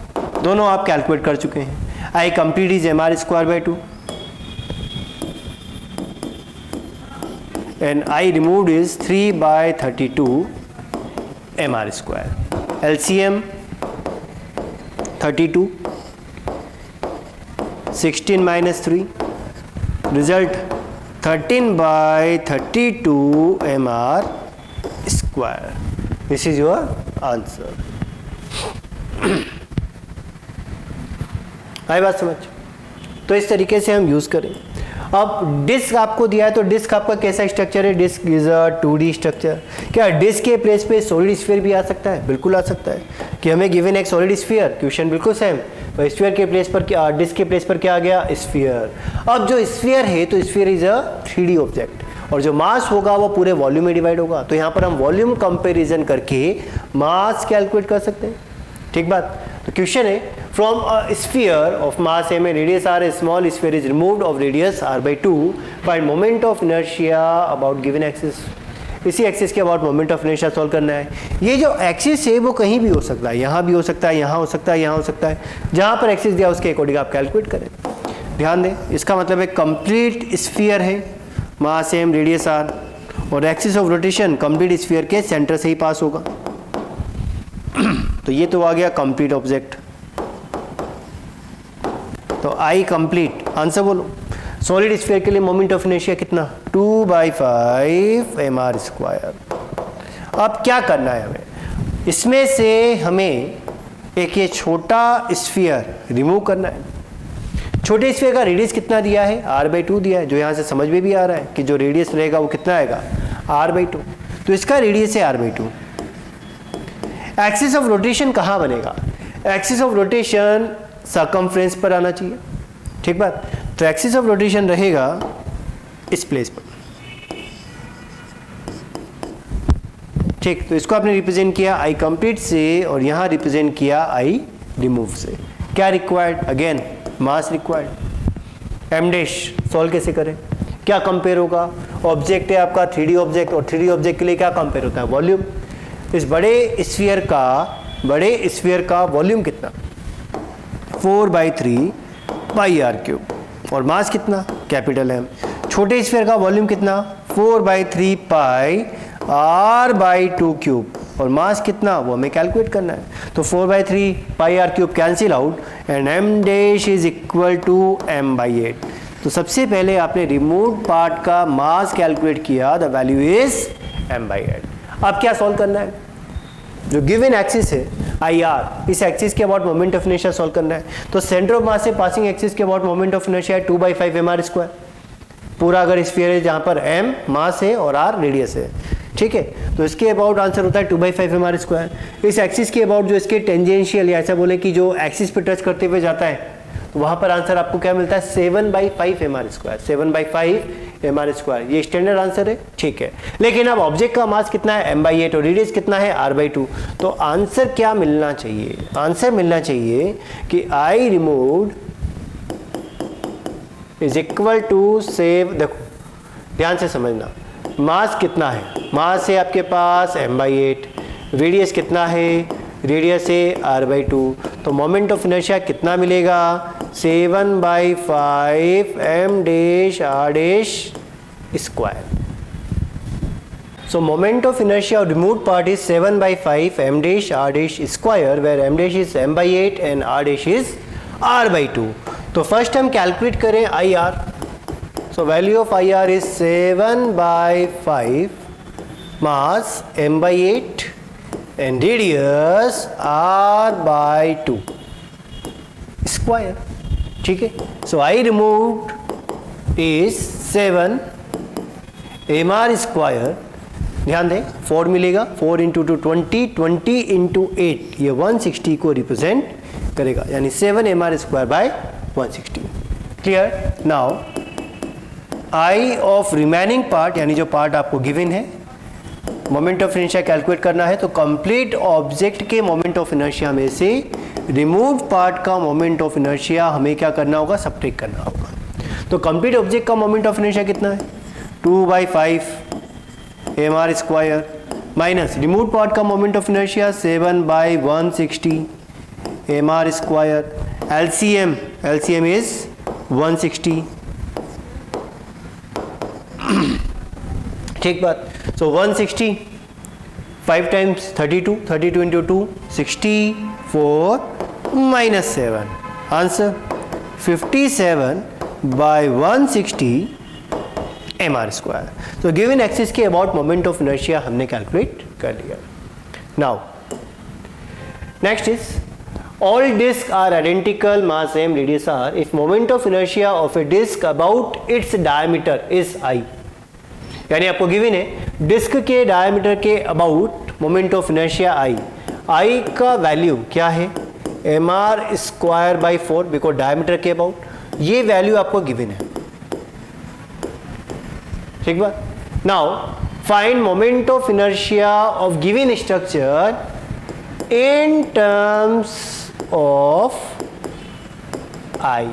दोनों आप कैलकुलेट कर चुके हैं। I complete is mr²/2 and I removed is 3/32 mr²। LCM 32, 16 minus 3, result 13/32 mr²। This is your answer। आई बात समझ? तो इस तरीके से हम यूज करें। अब डिस्क आपको दिया है, तो डिस्क आपका कैसा स्ट्रक्चर है? Disc is a 2D structure. क्या डिस्क के प्लेस पे सॉलिड स्फीयर भी आ सकता है? बिल्कुल आ सकता है। कि हमें गिवन एक सॉलिड स्फीयर, क्वेश्चन बिल्कुल सेम, तो स्फीयर के प्लेस पर क्या, डिस्क के प्लेस पर क्या आ गया? स्फीयर। अब जो स्फीयर है, तो sphere is a 3D object, और जो मास होगा वो पूरे वॉल्यूम में डिवाइड होगा। तो यहाँ पर हम वॉल्यूम कंपेरिजन करके मास कैलकुलेट कर सकते हैं, ठीक बात। तो क्वेश्चन है, from a sphere of mass m and radius r, a small sphere is removed of radius r/2, find moment of inertia about given axis। इसी एक्सिस के about moment of inertia solve करना है। ये जो axis है वो कहीं भी हो सकता है, यहाँ भी हो सकता है, यहाँ हो सकता है, यहाँ हो सकता है, जहाँ पर एक्सिस दिया उसके अकॉर्डिंग आप कैलकुलेट करें। ध्यान दें, इसका मतलब एक कंप्लीट स्फीयर है, मास m रेडियस r, और axis of rotation complete sphere के सेंटर से ही पास होगा। तो ये तो आ गया कंप्लीट ऑब्जेक्ट। तो आई कंप्लीट, आंसर बोलो। सॉलिड स्फीयर के लिए मोमेंट ऑफ इनर्शिया कितना? 2/5 mr²। अब क्या करना है हमें, इसमें से हमें एक ये छोटा स्फीयर रिमूव करना है। छोटे स्फीयर का रेडियस कितना दिया है? r/2 दिया है, जो यहाँ से समझ में भी आ रहा है कि जो रेडियस रहेगा वो कितना आएगा? r/2। तो इसका रेडियस है r/2। एक्सिस ऑफ रोटेशन कहाँ बनेगा? एक्सिस ऑफ रोटेशन सर्कमफ्रेंस पर आना चाहिए, ठीक बात। तो एक्सिस ऑफ रोटेशन रहेगा इस प्लेस पर, ठीक। तो इसको आपने रिप्रेजेंट किया आई कंप्लीट से, और यहाँ रिप्रेजेंट किया आई रिमूव से। क्या required? Again mass required. M dash solve कैसे करें? क्या कंपेयर होगा? ऑब्जेक्ट है आपका 3D ऑब्जेक्ट, और 3D ऑब्जेक्ट के लिए क्या कंपेयर होता है? वॉल्यूम। इस बड़े स्फीयर का वॉल्यूम कितना? 4/3 πr³। और मास कितना? Capital M। छोटे स्फीयर का वॉल्यूम कितना? 4/3 πr/2³। और मास कितना वो हमें कैलकुलेट करना है। तो 4/3 πr³ cancel out, and m dash is equal to m/8। तो सबसे पहले आपने रिमूव पार्ट का मास कैलकुलेट किया, द वैल्यू इज m/8। अब क्या सॉल्व करना है? जो गिवन एक्सिस है IR, इस एक्सिस के about moment of inertia solve करना है। तो सेंटर ऑफ मास से पासिंग एक्सिस के अबाउट मोमेंट ऑफ इनर्शिया है 2/5 mr²। पूरा अगर स्फीयर है जहाँ पर m मास है और r रेडियस है, ठीक है। तो इसके अबाउट आंसर होता है 2/5 mr²। इस एक्सिस के अबाउट जो इसके टेंजेंशियल, या ऐसा बोले कि जो एक्सिस पे टच करते हुए जाता है, तो वहाँ पर आंसर आपको क्या मिलता है? 7/5 mr²। 7/5 mr², ये स्टैंडर्ड आंसर है, ठीक है। लेकिन अब ऑब्जेक्ट का मास कितना है? m/8, और रेडियस कितना है? r/2। तो आंसर क्या मिलना चाहिए? आंसर मिलना चाहिए कि I removed is equal to सेव। देखो ध्यान से समझना, मास कितना है? मास है आपके पास m/8, रेडियस कितना है? रेडियस है r/2। तो मोमेंट ऑफ इनर्शिया कितना मिलेगा? 7/5 m dash r dash square. So moment of inertia of removed part is 7/5 m dash r dash square, where m dash is m/8 and r dash is r/2। तो first हम calculate करें IR। So value of IR is 7/5 mass m/8 and radius r/2 square, ठीक है। So I removed is 7 mr²। ध्यान दें 4 मिलेगा, 4 × 2 20, 20 × 8 ये 160 को रिप्रेजेंट करेगा, यानी 7 mr²/160। Clear? Now I of remaining part, यानी जो पार्ट आपको गिवन है, मोमेंट ऑफ इनर्शिया कैलकुलेट करना है। तो कंप्लीट ऑब्जेक्ट के मोमेंट ऑफ इनर्शिया में से रिमूव पार्ट का मोमेंट ऑफ इनर्शिया हमें क्या करना होगा? सब्ट्रैक्ट करना होगा। तो कंप्लीट ऑब्जेक्ट का मोमेंट ऑफ इनर्शिया कितना है? 2/5 mr² माइनस रिमूव पार्ट का moment of inertia 7/160 mr²। LCM is 160, ठीक बात। सो 160 5 times 32, 32 × 2 64 minus 7, आंसर 57/160 mr²। तो गिवन एक्सिस के अबाउट मोमेंट ऑफ इनर्शिया हमने कैलकुलेट कर लिया। Now next is all discs are identical, mass m, radius r, if moment of inertia of a disk about its diameter is I। यानी आपको given है disc के diameter के about moment of inertia I का value क्या है? mr²/4, because diameter के about ये वैल्यू आपको गिवन है, ठीक बात। Now find moment of inertia of given structure in terms of I,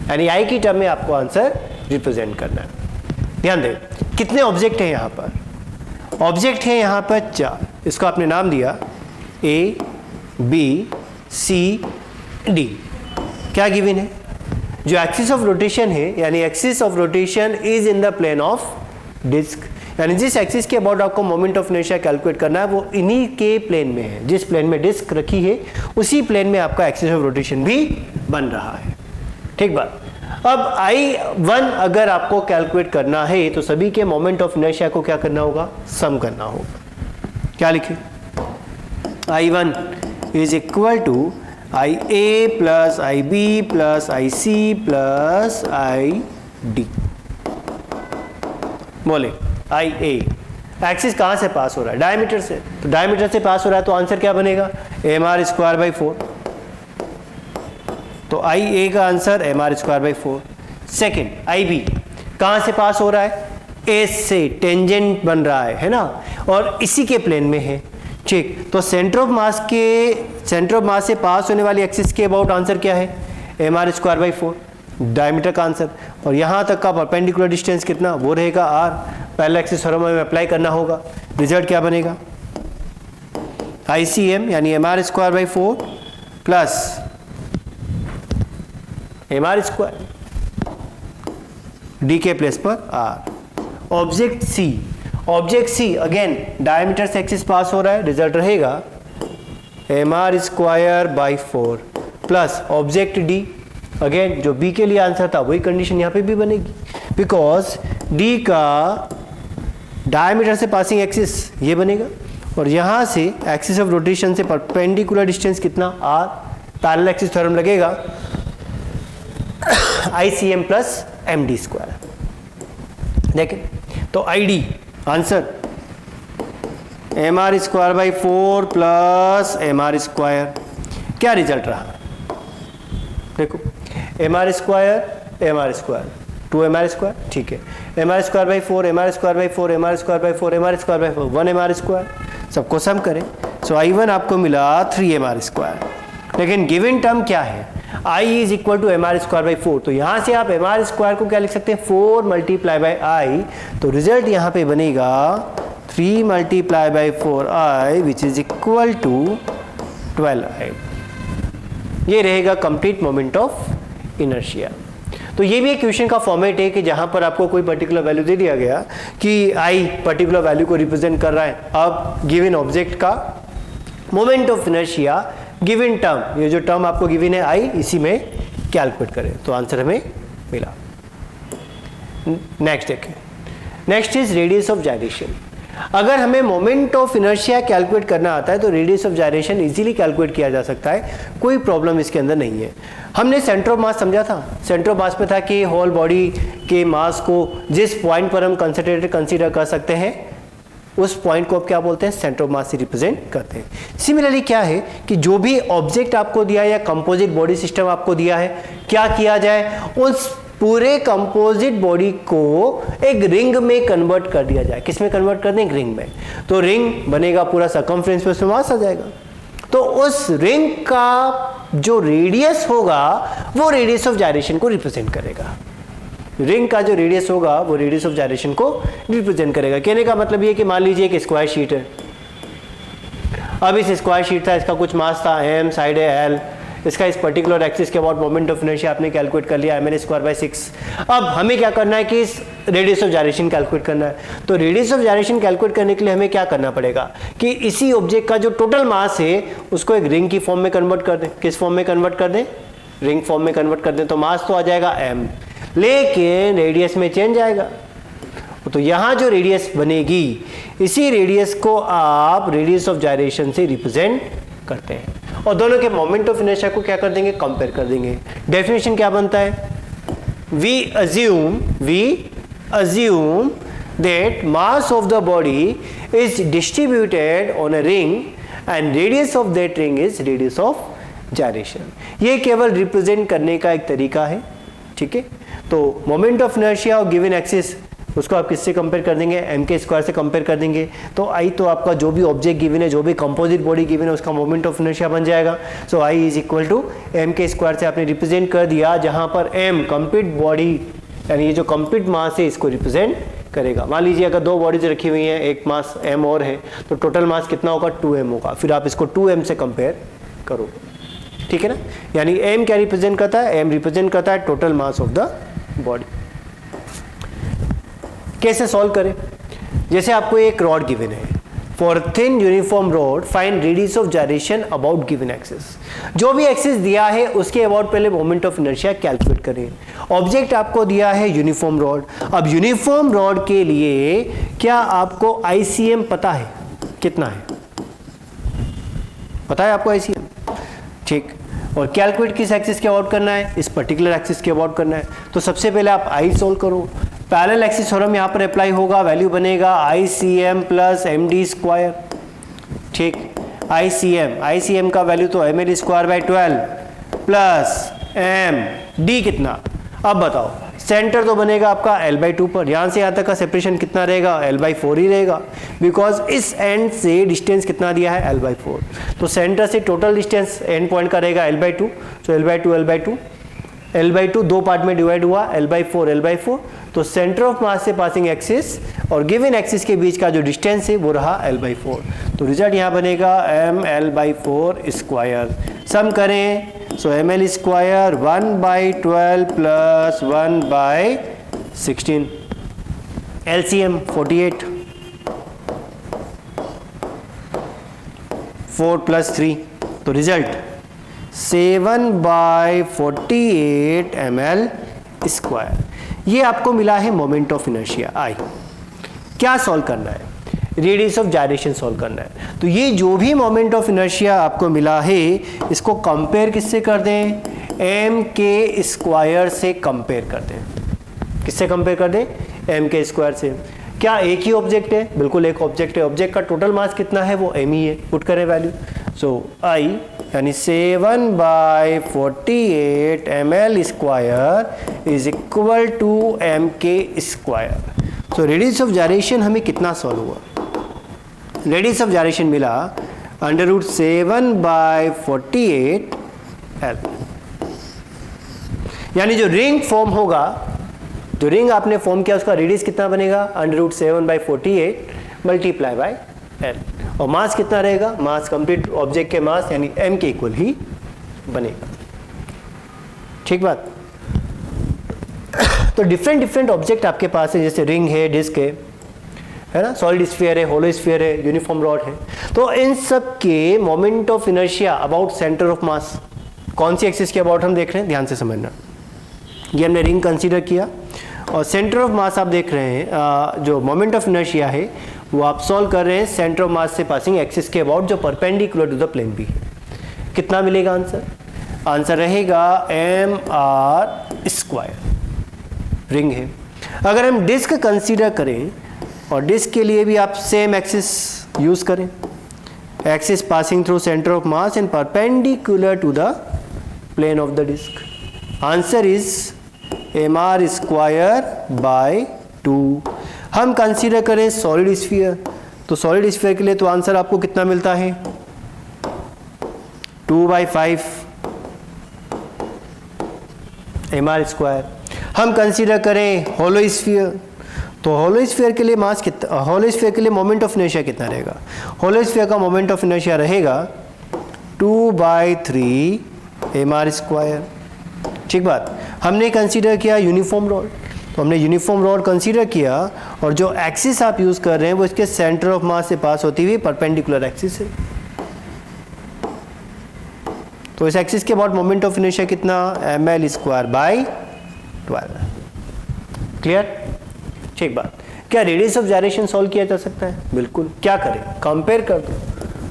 यानी I की टर्म में आपको आंसर रिप्रेजेंट करना है। ध्यान दें कितने ऑब्जेक्ट हैं यहाँ पर? ऑब्जेक्ट है यहाँ पर 4, इसको आपने नाम दिया ए बी सी डी। क्या गिवन है? जो एक्सिस ऑफ रोटेशन है, यानी axis of rotation is in the plane of disc, यानी जिस एक्सिस के अबाउट आपको मोमेंट ऑफ इनर्शिया कैलकुलेट करना है वो इन्हीं के प्लेन में है। जिस प्लेन में डिस्क रखी है उसी प्लेन में आपका एक्सिस ऑफ रोटेशन भी बन रहा है। ठीक बात। अब I1 अगर आपको कैलकुलेट करना है तो सभी के मोमेंट ऑफ इनर्शिया को क्या करना होगा? सम करना होगा। क्या लिखे? I1 is equal to IA plus IB plus IC plus ID। बोले IA एक्सिस कहां से पास हो रहा है? डायमीटर से। तो डायमीटर से पास हो रहा है तो आंसर क्या बनेगा? mr²/4। तो IA का आंसर mr²/4। सेकेंड IB कहां से पास हो रहा है? एस से, टेंजेंट बन रहा है ना, और इसी के प्लेन में है। ठीक, तो सेंटर ऑफ मास से पास होने वाली एक्सिस के अबाउट आंसर क्या है? mr²/4 डायमीटर का आंसर। और यहाँ तक का परपेंडिकुलर डिस्टेंस कितना? वो रहेगा r। पहला एक्सिस थ्योरम में अप्लाई करना होगा। रिजल्ट क्या बनेगा? ICM यानी mr²/4 प्लस mr² d के प्लेस पर r। Object C again diameter से एक्सिस पास हो रहा है, रिजल्ट रहेगा mr²/4 plus object d। Again जो b के लिए आंसर था वही कंडीशन यहाँ पे भी बनेगी, बिकॉज d का डायमीटर से पासिंग एक्सिस ये बनेगा और यहाँ से एक्सिस ऑफ रोटेशन से परपेंडिकुलर डिस्टेंस कितना? r। पैरेलल एक्सिस थ्योरम लगेगा ICM प्लस MD²। देखें तो ID answer mr²/4 plus mr²। क्या रिजल्ट रहा? देखो mr², 2mr²। ठीक है, mr²/4, mr²/4, mr²/4, mr²/4, 1mr²। सबको सम करें। सो I1 आपको मिला 3mr²। लेकिन गिवन टर्म क्या है? I is equal to mr²/4। तो यहाँ से आप mr² को क्या लिख सकते हैं? 4 × I। तो रिजल्ट यहाँ पे बनेगा 3 × 4I which is equal to 12I। ये रहेगा कंप्लीट मोमेंट ऑफ इनर्शिया। तो ये भी एक क्वेश्चन का फॉर्मेट है कि जहां पर आपको कोई पर्टिकुलर वैल्यू दे दिया गया कि I पर्टिकुलर वैल्यू को रिप्रेजेंट कर रहा है। अब गिवन ऑब्जेक्ट का moment of inertia given term, ये जो टर्म आपको गिवन है I, इसी में कैलकुलेट करें तो आंसर हमें मिला। नेक्स्ट देखें। Next is radius of gyration. अगर हमें मोमेंट ऑफ इनर्शिया कैलकुलेट करना आता है तो रेडियस ऑफ जाइरेशन इजीली कैलकुलेट किया जा सकता है, कोई प्रॉब्लम इसके अंदर नहीं है। हमने सेंटर ऑफ मास समझा था। सेंटर ऑफ मास में था कि होल बॉडी के मास को जिस पॉइंट पर हम कंसीडर कर सकते हैं उस पॉइंट को अब क्या बोलते हैं? सेंटर ऑफ मास से रिप्रेजेंट करते हैं। सिमिलरली क्या है कि जो भी ऑब्जेक्ट आपको दिया है या कंपोजिट बॉडी सिस्टम आपको दिया है, क्या किया जाए? उस पूरे कंपोजिट बॉडी को एक रिंग में कन्वर्ट कर दिया जाए। किस में कन्वर्ट कर दें? एक रिंग में। तो रिंग बनेगा पूरा सर्कमफ्रेंस पे, उसमें मास आ जाएगा। तो उस रिंग का जो रेडियस होगा वो रेडियस ऑफ जाइरेशन को रिप्रेजेंट करेगा। रिंग का जो रेडियस होगा वो रेडियस ऑफ जाइरेशन को रिप्रेजेंट करेगा। कहने का मतलब ये कि मान लीजिए एक स्क्वायर शीट है। अब इस स्क्वायर शीट था, इसका कुछ मास था m, साइड है l, इसका इस पर्टिकुलर एक्सिस के अबाउट मोमेंट ऑफ इनर्शिया आपने कैलकुलेट कर लिया mn²/6। अब हमें क्या करना है कि इस रेडियस ऑफ जाइरेशन कैलकुलेट करना है। तो रेडियस ऑफ जाइरेशन कैलकुलेट करने के लिए हमें क्या करना पड़ेगा कि इसी ऑब्जेक्ट का जो टोटल मास है उसको एक रिंग की फॉर्म में कन्वर्ट कर दें। किस फॉर्म में कन्वर्ट कर दें? रिंग फॉर्म में कन्वर्ट कर दें। तो मास तो आ जाएगा m, लेकिन रेडियस में चेंज आएगा। तो यहाँ जो रेडियस बनेगी इसी रेडियस को आप रेडियस ऑफ जाइरेशन से रिप्रेजेंट करते हैं और दोनों के मोमेंट ऑफ इनर्शिया को क्या कर देंगे? कंपेयर कर देंगे। डेफिनेशन क्या बनता है? We assume that mass of the body is distributed on a ring and radius of that ring is radius of gyration. ये केवल रिप्रेजेंट करने का एक तरीका है। ठीक है, तो मोमेंट ऑफ इनर्शिया और गिवन एक्सिस उसको आप किससे कंपेयर कर देंगे? m² से कंपेयर कर देंगे। तो I तो आपका जो भी ऑब्जेक्ट गिवन है, जो भी कंपोजिट बॉडी गिवन है उसका मोमेंट ऑफ इनर्शिया बन जाएगा। So I is equal to m² से आपने रिप्रेजेंट कर दिया, जहां पर m कंप्लीट बॉडी यानी ये जो कंप्लीट मास है इसको रिप्रेजेंट करेगा। मान लीजिए अगर दो बॉडीज रखी हुई हैं, एक मास m और है, तो टोटल मास कितना होगा 2m होगा। फिर आप इसको 2m से कंपेयर करो, ठीक है ना। यानी m क्या रिप्रेजेंट करता है, m रिप्रेजेंट करता है total mass of the body. कैसे सॉल्व करें, जैसे आपको एक रॉड गिवन है, for thin uniform rod find radius of gyration about given axis. जो भी एक्सिस दिया है उसके अबाउट पहले मोमेंट ऑफ इनर्शिया कैलकुलेट करें। ऑब्जेक्ट आपको दिया है यूनिफॉर्म रॉड। अब यूनिफॉर्म रॉड के लिए क्या आपको ICM पता है कितना है, पता है आपको ICM, ठीक। और कैलकुलेट किस एक्सिस के अबाउट करना है, इस पर्टिकुलर एक्सिस के अबाउट करना है। तो सबसे पहले आप I सोल्व करो, पैरेलल एक्सिस थ्योरम यहाँ पर अप्लाई होगा, वैल्यू बनेगा ICM प्लस MD स्क्वायर, ठीक। ICM का वैल्यू तो ml square by 12 plus MD कितना। अब बताओ, सेंटर तो बनेगा आपका L/2 पर, यहाँ से यहाँ तक का सेपरेशन कितना रहेगा, L/4 ही रहेगा, बिकॉज इस एंड से डिस्टेंस कितना दिया है L/4। तो सेंटर से टोटल डिस्टेंस एंड पॉइंट का रहेगा L/2, तो L/2 दो पार्ट में डिवाइड हुआ, L/4 तो सेंटर ऑफ मास से पासिंग एक्सिस और गिवन एक्सिस के बीच का जो डिस्टेंस है वो रहा L/4। तो रिजल्ट यहाँ बनेगा mL/4 स्क्वायर। सम करें, so ml square 1/12 plus 1/16, LCM 48, 4 plus 3, तो रिजल्ट 7/48 ml स्क्वायर। ये आपको मिला है मोमेंट ऑफ इनर्शिया I। क्या सॉल्व करना है, रेडियस ऑफ जायरेशन सॉल्व करना है। तो ये जो भी मोमेंट ऑफ इनर्शिया आपको मिला है इसको कंपेयर किससे कर दें, m के स्क्वायर से कंपेयर कर दें। किससे कंपेयर कर दें, m के स्क्वायर से। क्या एक ही ऑब्जेक्ट है, बिल्कुल एक ऑब्जेक्ट है। ऑब्जेक्ट का टोटल मास कितना है, वो m ही है, पुट करें वैल्यू। सो I यानी 7/48 ml square is equal to m के square. So radius of gyration हमें कितना सॉल्व हुआ, रेडियस ऑफ जायरेशन मिला √7/48 L। यानी जो रिंग फॉर्म होगा, जो रिंग आपने फॉर्म किया उसका रेडियस कितना बनेगा, √7/48 मल्टीप्लाई बाय L। और मास कितना रहेगा, मास कंप्लीट ऑब्जेक्ट के मास यानी m के इक्वल ही बनेगा, ठीक बात। तो डिफरेंट ऑब्जेक्ट आपके पास है, जैसे रिंग है, डिस्क है ना, सॉलिड स्फीयर है, होलो स्फीयर है, यूनिफॉर्म रॉड है। तो इन सब के moment of inertia about centre of मास कौन सी एक्सिस के अबाउट हम देख रहे हैं, ध्यान से समझना। ये हमने रिंग कंसीडर किया और सेंटर ऑफ मास आप देख रहे हैं, जो मोमेंट ऑफ इनर्शिया है वो आप सॉल्व कर रहे हैं सेंटर ऑफ मास से पासिंग एक्सिस के अबाउट, जो perpendicular to the plane be. कितना मिलेगा आंसर, आंसर रहेगा mr स्क्वायर। रिंग है। अगर हम डिस्क कंसीडर करें और डिस्क के लिए भी आप सेम एक्सिस यूज करें, axis passing through centre of mass and perpendicular to the plane of the disc, answer is mr square by 2। हम कंसीडर करें सॉलिड स्फीयर, तो सॉलिड स्फीयर के लिए तो आंसर आपको कितना मिलता है 2/5 mr स्क्वायर। हम कंसीडर करें होलो स्फीयर, तो होलो स्फीयर के लिए मास कितना, होलो स्फीयर के लिए मोमेंट ऑफ इनर्शिया कितना रहेगा, होलो स्फीयर का मोमेंट ऑफ इनर्शिया रहेगा 2/3 mr स्क्वायर, ठीक बात। हमने कंसीडर किया यूनिफॉर्म रॉड, तो हमने यूनिफॉर्म रॉड कंसीडर किया और जो एक्सिस आप यूज कर रहे हैं वो इसके सेंटर ऑफ मास से पास होती हुई परपेंडिकुलर एक्सिस है। तो इस एक्सिस के बाद मोमेंट ऑफ इनर्शिया कितना, ml स्क्वायर बाय 12। क्लियर, ठीक बात। क्या रेडियस ऑफ जायरेशन सॉल्व किया जा सकता है, बिल्कुल। क्या करें, कंपेयर कर दो।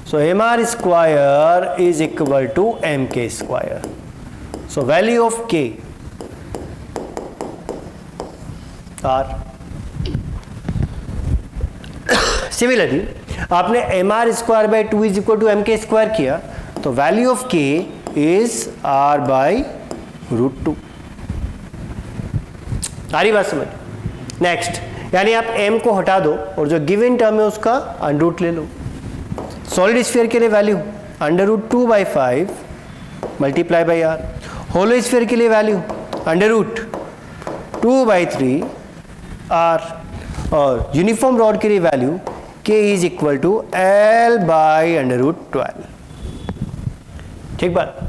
So mr square is equal to m के square. So value of k R। Similarly आपने mr square by 2 is equal to m के स्क्वायर किया, तो value of k is r by √2। सारी बात समझ। नेक्स्ट, यानी आप m को हटा दो और जो गिवन टर्म है उसका अंडर ले लो। सॉलिड स्फीयर के लिए value √2/5 multiply by r। Hollow sphere के लिए वैल्यू √2/3 r। और यूनिफॉर्म रॉड के लिए value K is equal to L by √12। ठीक बात।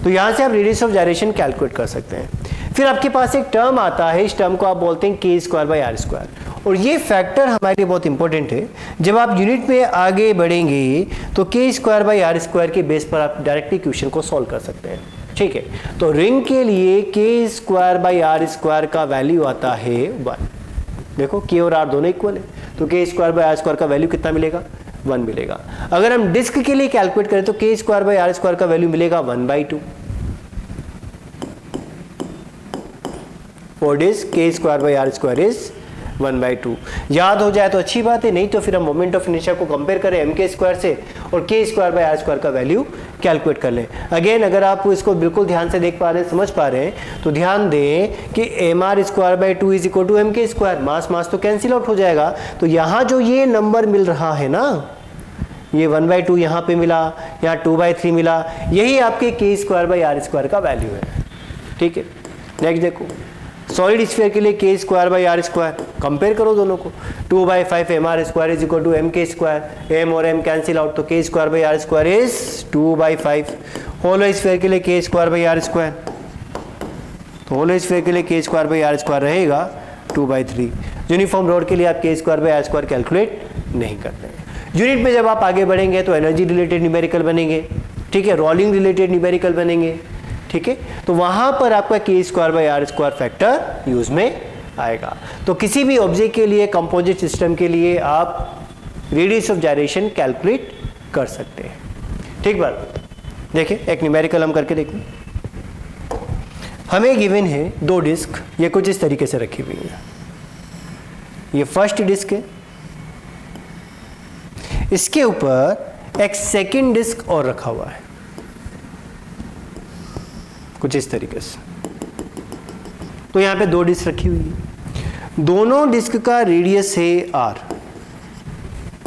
तो यहां से आप रेडियस ऑफ जायरेशन कैलकुलेट कर सकते हैं। फिर आपके पास एक टर्म आता है, इस टर्म को आप बोलते हैं k²/r², और ये फैक्टर हमारे लिए बहुत इंपॉर्टेंट है। जब आप यूनिट में आगे बढ़ेंगे तो k²/r² के बेस पर आप डायरेक्टली क्वेश्चन को सॉल्व कर सकते हैं। ठीक है, तो रिंग के लिए k²/r² का वैल्यू आता है 1। देखो k और r दोनों इक्वल है, तो k²/r² का वैल्यू कितना मिलेगा? 1 मिलेगा। अगर हम डिस्क के लिए कैलकुलेट करें तो k²/r² का वैल्यू मिलेगा 1/2। For disc k²/r² is 1/2। याद हो जाए तो अच्छी बात है, नहीं तो फिर हम मोमेंट ऑफ इनर्शिया को कंपेयर करें mk² से और k²/r² का वैल्यू कैलकुलेट कर लें। अगेन अगर आप इसको बिल्कुल ध्यान से देख पा रहे हैं, समझ पा रहे हैं, तो ध्यान दें कि mr²/2 is equal to mk²। मास तो कैंसिल आउट हो जाएगा। तो यहाँ जो ये नंबर मिल रहा है ना, ये 1/2 यहाँ पे मिला, यहाँ 2/3 मिला, यही आपके k²/r² का वैल्यू है। ठीक है, नेक्स्ट देखो, सॉलिड स्फीयर के लिए k²/r², कंपेयर करो दोनों को। 2/5 mr² is equal to mk², m और m कैंसिल आउट, तो k²/r² इज 2/5। होलो स्फीयर के लिए k²/r², तो होलो स्फीयर के लिए k²/r² रहेगा 2/3। यूनिफॉर्म रॉड के लिए आप k²/r² कैलकुलेट नहीं करते हैं। यूनिट में जब आप आगे बढ़ेंगे तो एनर्जी रिलेटेड न्यूमेरिकल बनेंगे, ठीक है, रोलिंग रिलेटेड न्यूमेरिकल बनेंगे, ठीक है, तो वहां पर आपका k²/r² फैक्टर यूज में आएगा। तो किसी भी ऑब्जेक्ट के लिए, कंपोजिट सिस्टम के लिए आप रेडियस ऑफ जायरेशन कैलकुलेट कर सकते हैं। ठीक बात। देखिए एक न्यूमेरिकल हम करके देखें। हमें गिवन है 2 डिस्क, ये कुछ इस तरीके से रखी हुई है। ये फर्स्ट डिस्क है, इसके ऊपर एक सेकंड डिस्क और रखा हुआ है, कुछ इस तरीके से। तो यहां पे 2 डिस्क रखी हुई है, दोनों डिस्क का रेडियस है r,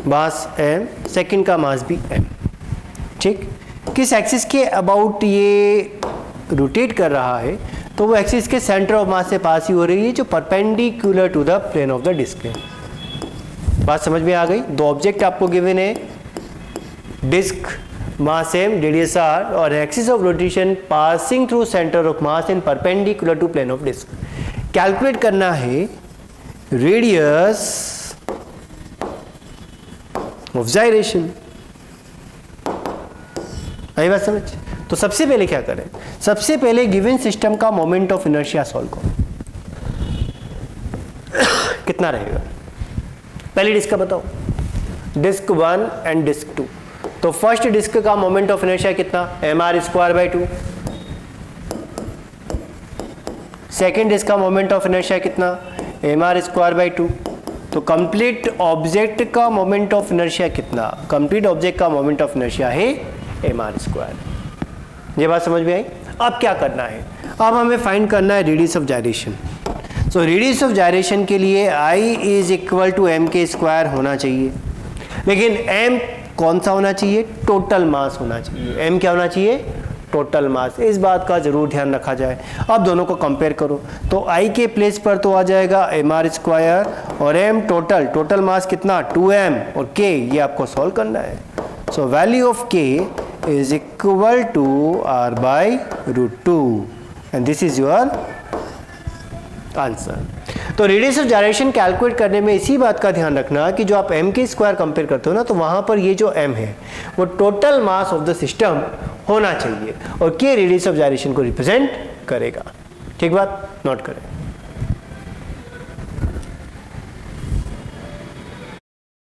मास m, सेकंड का मास भी m। ठीक, किस एक्सिस के अबाउट ये रोटेट कर रहा है? तो वो एक्सिस के सेंटर ऑफ मास से पास ही हो रही है, जो perpendicular to the plane of the disc है। बात समझ में आ गई? 2 ऑब्जेक्ट आपको गिवन है, disc mass m, radius r, और axis of rotation passing through centre of mass and perpendicular to plane of disc. Calculate करना है रेडियस ऑफ जायरेशन। आई बात समझ? तो सबसे पहले क्या करें? सबसे पहले गिवन सिस्टम का मोमेंट ऑफ इनर्शिया सॉल्व करो। कितना रहेगा? पहली डिस्क का बताओ, डिस्क 1 एंड डिस्क 2। तो फर्स्ट डिस्क का मोमेंट ऑफ इनर्शिया कितना? mr²/2। सेकेंड डिस्क का मोमेंट ऑफ इनर्शिया कितना? mr²/2। तो कंप्लीट ऑब्जेक्ट का मोमेंट ऑफ इनर्शिया कितना? कंप्लीट ऑब्जेक्ट का मोमेंट ऑफ इनर्शिया है mr²। ये बात समझ में आई? अब क्या करना है? अब हमें फाइंड करना है radius of gyration. So radius of gyration के लिए I is equal to mk² होना चाहिए, लेकिन m कौन सा होना चाहिए? टोटल मास होना चाहिए। m क्या होना चाहिए? Total mass. इस बात का जरूर ध्यान रखा जाए। अब दोनों को कंपेयर करो, तो I के प्लेस पर तो आ जाएगा mr² और m टोटल मास कितना? 2m, और k ये आपको सॉल्व करना है। So value of k is equal to r/√2 and this is your answer. तो रेडियस ऑफ जायरेशन कैलकुलेट करने में इसी बात का ध्यान रखना कि जो आप mk² कंपेयर करते हो ना, तो वहां पर ये जो m है वो total mass of the system होना चाहिए, और k रेडियस ऑफ जायरेशन को रिप्रेजेंट करेगा। ठीक बात? नोट करें।